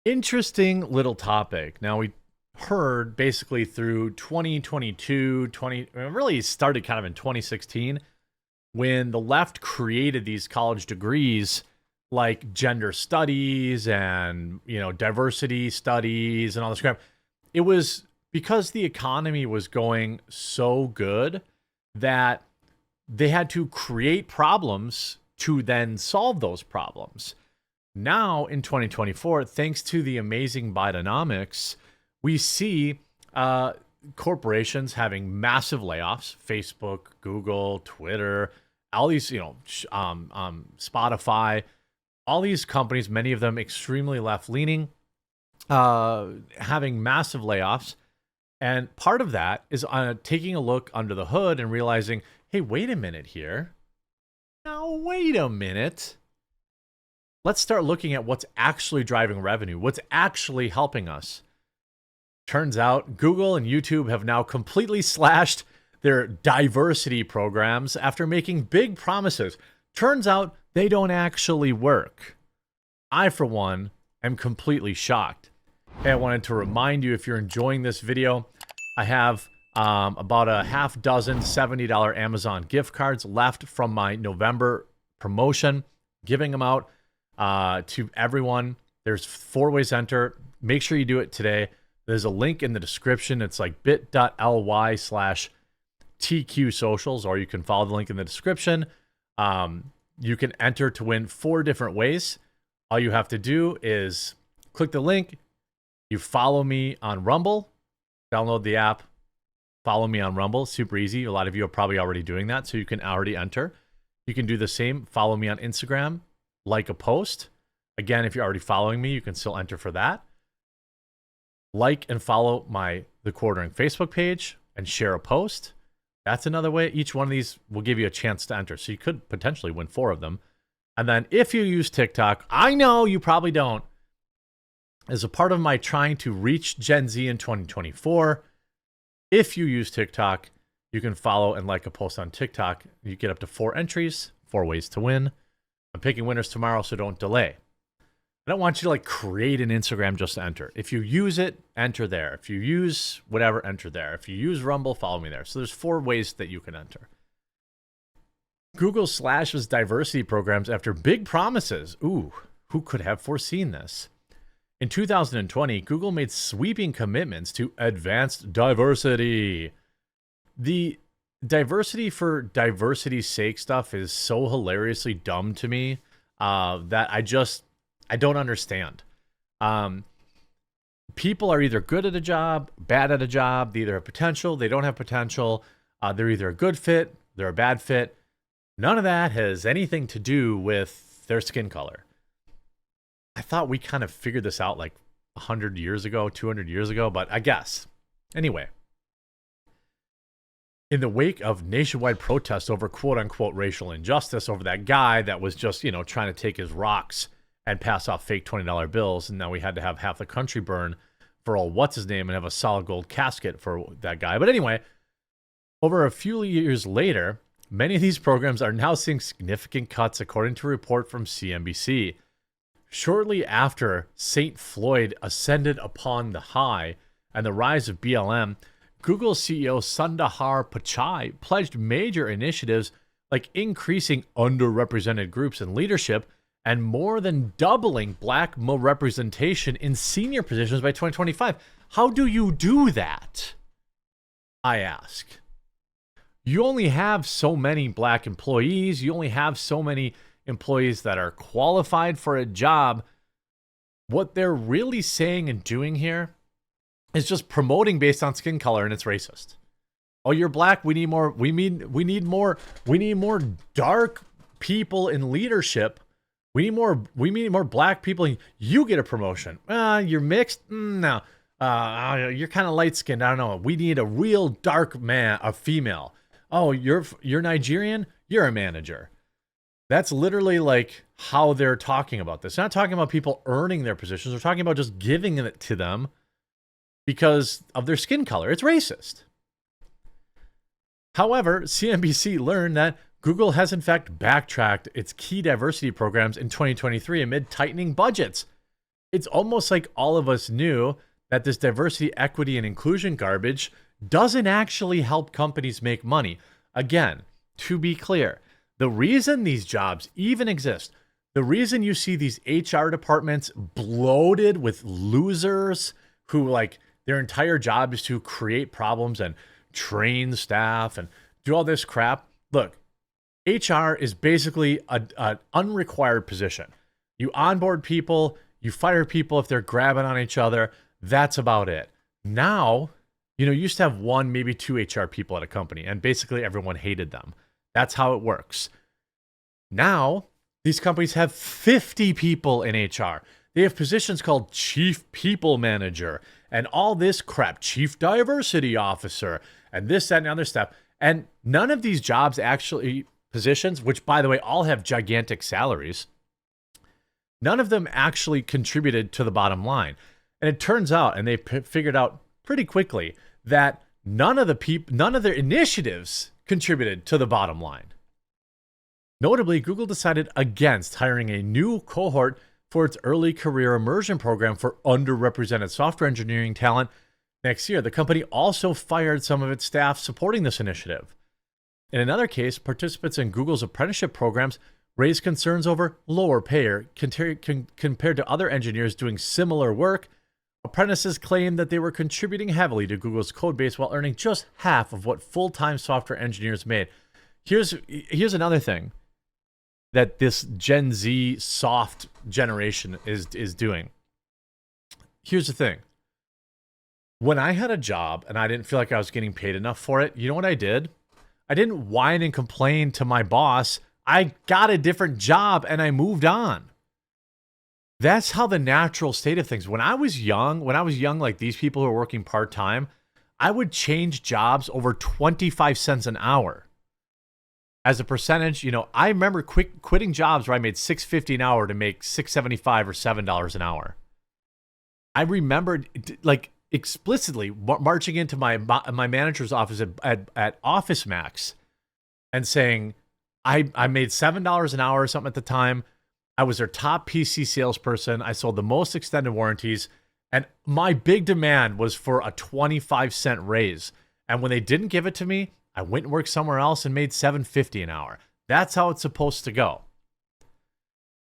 Interesting little topic. Now, we heard basically through 2022, it really started kind of in 2016 when the left created these college degrees like gender studies and, diversity studies and all this crap. It was because the economy was going so good that they had to create problems to then solve those problems. Now in 2024, thanks to the amazing Bidenomics, we see corporations having massive layoffs. Facebook, Google, Twitter, all these, Spotify, all these companies, many of them extremely left-leaning, having massive layoffs. And part of that is taking a look under the hood and realizing, hey, wait a minute here. Now, wait a minute. Let's start looking at what's actually driving revenue, what's actually helping us. Turns out Google and YouTube have now completely slashed their diversity programs after making big promises. Turns out they don't actually work. I, for one, am completely shocked. Hey, I wanted to remind you, if you're enjoying this video, I have about a half dozen $70 Amazon gift cards left from my November promotion, giving them out to everyone. There's 4 ways to enter. Make sure you do it today. There's a link in the description. It's like bit.ly/TQ socials, or you can follow the link in the description. You can enter to win 4 different ways. All you have to do is click the link. You follow me on Rumble, download the app, follow me on Rumble. Super easy. A lot of you are probably already doing that, so you can already enter. You can do the same. Follow me on Instagram, like a post. Again, if you're already following me, you can still enter for that. Like and follow the Quartering Facebook page and share a post. That's another way. Each one of these will give you a chance to enter. So you could potentially win 4 of them. And then if you use TikTok, I know you probably don't, as a part of my trying to reach Gen Z in 2024, if you use TikTok, you can follow and like a post on TikTok. You get up to 4 entries, 4 ways to win. I'm picking winners tomorrow, so don't delay. I don't want you to create an Instagram just to enter. If you use it, enter there. If you use whatever, enter there. If you use Rumble, follow me there. So there's 4 ways that you can enter. Google slashes diversity programs after big promises. Ooh, who could have foreseen this? In 2020, Google made sweeping commitments to advanced diversity. The diversity for diversity's sake stuff is so hilariously dumb to me that I don't understand. People are either good at a job, bad at a job. They either have potential, they don't have potential. They're either a good fit, they're a bad fit. None of that has anything to do with their skin color. I thought we kind of figured this out like 100 years ago, 200 years ago, but I guess. Anyway, in the wake of nationwide protests over quote-unquote racial injustice over that guy that was just, trying to take his rocks and pass off fake $20 bills, and now we had to have half the country burn for old what's-his-name and have a solid gold casket for that guy. But anyway, over a few years later, many of these programs are now seeing significant cuts, according to a report from CNBC. Shortly after St. Floyd ascended upon the high and the rise of BLM, Google CEO Sundar Pichai pledged major initiatives like increasing underrepresented groups in leadership and more than doubling Black representation in senior positions by 2025. How do you do that? I ask. You only have so many Black employees. You only have so many employees that are qualified for a job. What they're really saying and doing here is just promoting based on skin color, and it's racist. Oh, you're Black. We need more. We need more dark people in leadership. We need more Black people. You get a promotion. You're mixed. No. You're kind of light skinned. I don't know. We need a real dark man, a female. Oh, you're Nigerian. You're a manager. That's literally like how they're talking about this. They're not talking about people earning their positions. They're talking about just giving it to them because of their skin color. It's racist. However, CNBC learned that Google has in fact backtracked its key diversity programs in 2023 amid tightening budgets. It's almost like all of us knew that this diversity, equity, and inclusion garbage doesn't actually help companies make money. Again, to be clear, the reason these jobs even exist, the reason you see these HR departments bloated with losers who like their entire job is to create problems and train staff and do all this crap. Look, HR is basically an unrequired position. You onboard people, you fire people if they're grabbing on each other. That's about it. Now, you used to have one, maybe two HR people at a company, and basically everyone hated them. That's how it works. Now, these companies have 50 people in HR. They have positions called Chief People Manager and all this crap, Chief Diversity Officer, and this, that, and other stuff. And none of these jobs actually, positions, which by the way, all have gigantic salaries, none of them actually contributed to the bottom line. And it turns out, and they figured out pretty quickly, that none of their initiatives contributed to the bottom line. Notably, Google decided against hiring a new cohort for its early career immersion program for underrepresented software engineering talent next year. The company also fired some of its staff supporting this initiative. In another case, participants in Google's apprenticeship programs raised concerns over lower pay compared to other engineers doing similar work. Apprentices claimed that they were contributing heavily to Google's code base while earning just half of what full-time software engineers made. Here's another thing that this Gen Z soft generation is doing. Here's the thing. When I had a job and I didn't feel like I was getting paid enough for it, you know what I did? I didn't whine and complain to my boss. I got a different job and I moved on. That's how the natural state of things. When I was young, like these people who are working part-time, I would change jobs over 25 cents an hour. As a percentage, I remember quitting jobs where I made $6.50 an hour to make $6.75 or $7 an hour. I remembered like explicitly marching into my manager's office at Office Max and saying, I made $7 an hour or something at the time. I was their top PC salesperson. I sold the most extended warranties. And my big demand was for a 25-cent raise. And when they didn't give it to me, I went and worked somewhere else and made $7.50 an hour. That's how it's supposed to go.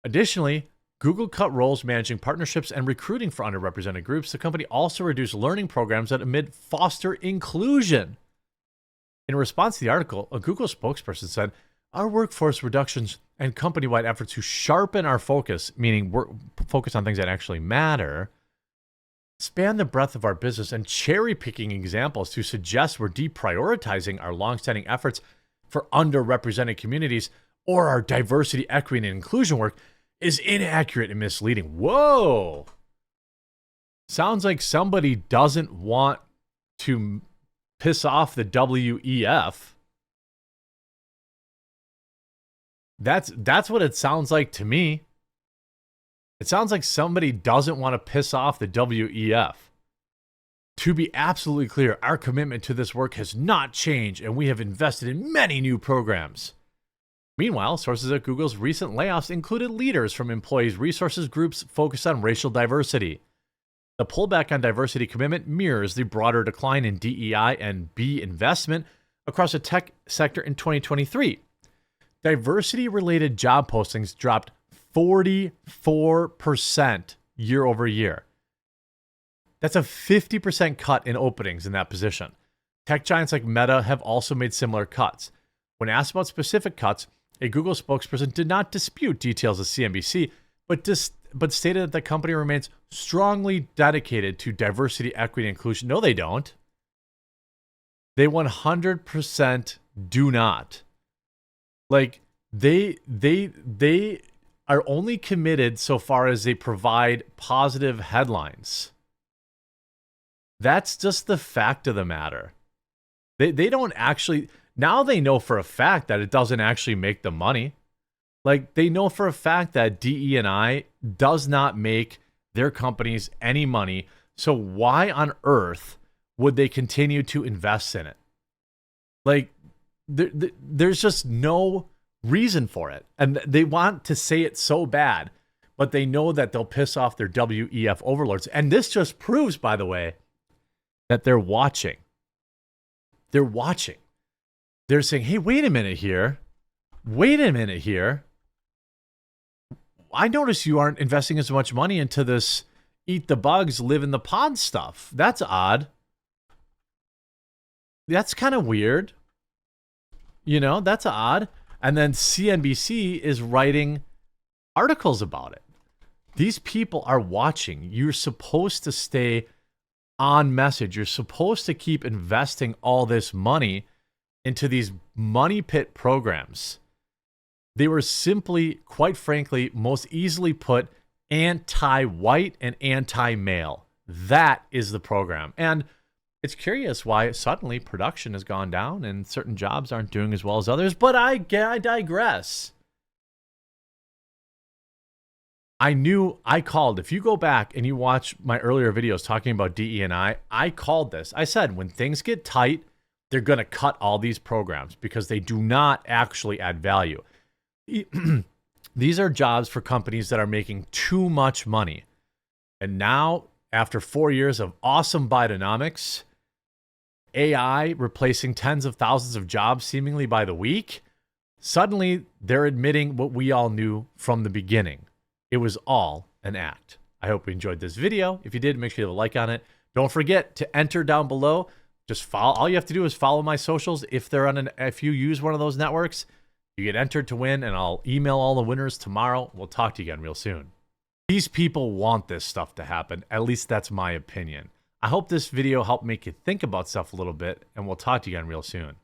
Additionally, Google cut roles managing partnerships and recruiting for underrepresented groups. The company also reduced learning programs that amid foster inclusion. In response to the article, a Google spokesperson said, "Our workforce reductions and company-wide efforts to sharpen our focus," meaning focus on things that actually matter, "span the breadth of our business and cherry-picking examples to suggest we're deprioritizing our longstanding efforts for underrepresented communities or our diversity, equity, and inclusion work is inaccurate and misleading." Whoa! Sounds like somebody doesn't want to piss off the WEF. That's what it sounds like to me. It sounds like somebody doesn't want to piss off the WEF. To be absolutely clear, our commitment to this work has not changed, and we have invested in many new programs. Meanwhile, sources at Google's recent layoffs included leaders from employees' resources groups focused on racial diversity. The pullback on diversity commitment mirrors the broader decline in DEI and B investment across the tech sector in 2023. Diversity-related job postings dropped 44% year over year. That's a 50% cut in openings in that position. Tech giants like Meta have also made similar cuts. When asked about specific cuts, a Google spokesperson did not dispute details of CNBC, but stated that the company remains strongly dedicated to diversity, equity, and inclusion. No, they don't. They 100% do not. Like, they are only committed so far as they provide positive headlines. That's just the fact of the matter. They don't actually, now they know for a fact that it doesn't actually make them money. Like, they know for a fact that DE&I does not make their companies any money. So why on earth would they continue to invest in it? Like, there's just no reason for it. And they want to say it so bad. but they know that they'll piss off their WEF overlords. And this just proves, by the way, that they're watching. They're watching. They're saying, hey, wait a minute here. Wait a minute here. I notice you aren't investing as much money into this eat the bugs, live in the pond stuff. That's odd. That's kind of weird. You know, that's odd. And then CNBC is writing articles about it. These people are watching. You're supposed to stay on message. You're supposed to keep investing all this money into these money pit programs. They were simply, quite frankly, most easily put, anti-white and anti-male. That is the program. And it's curious why suddenly production has gone down and certain jobs aren't doing as well as others, but I digress. I called. If you go back and you watch my earlier videos talking about DE&I, I called this. I said, when things get tight, they're going to cut all these programs because they do not actually add value. These are jobs for companies that are making too much money. And now, after 4 years of awesome Bidenomics, AI replacing tens of thousands of jobs seemingly by the week, suddenly they're admitting what we all knew from the beginning. It was all an act. I hope you enjoyed this video. If you did, make sure you have a like on it. Don't forget to enter down below. Just follow. All you have to do is follow my socials. If you use one of those networks, you get entered to win, and I'll email all the winners tomorrow. We'll talk to you again real soon. These people want this stuff to happen. At least that's my opinion. I hope this video helped make you think about stuff a little bit, and we'll talk to you again real soon.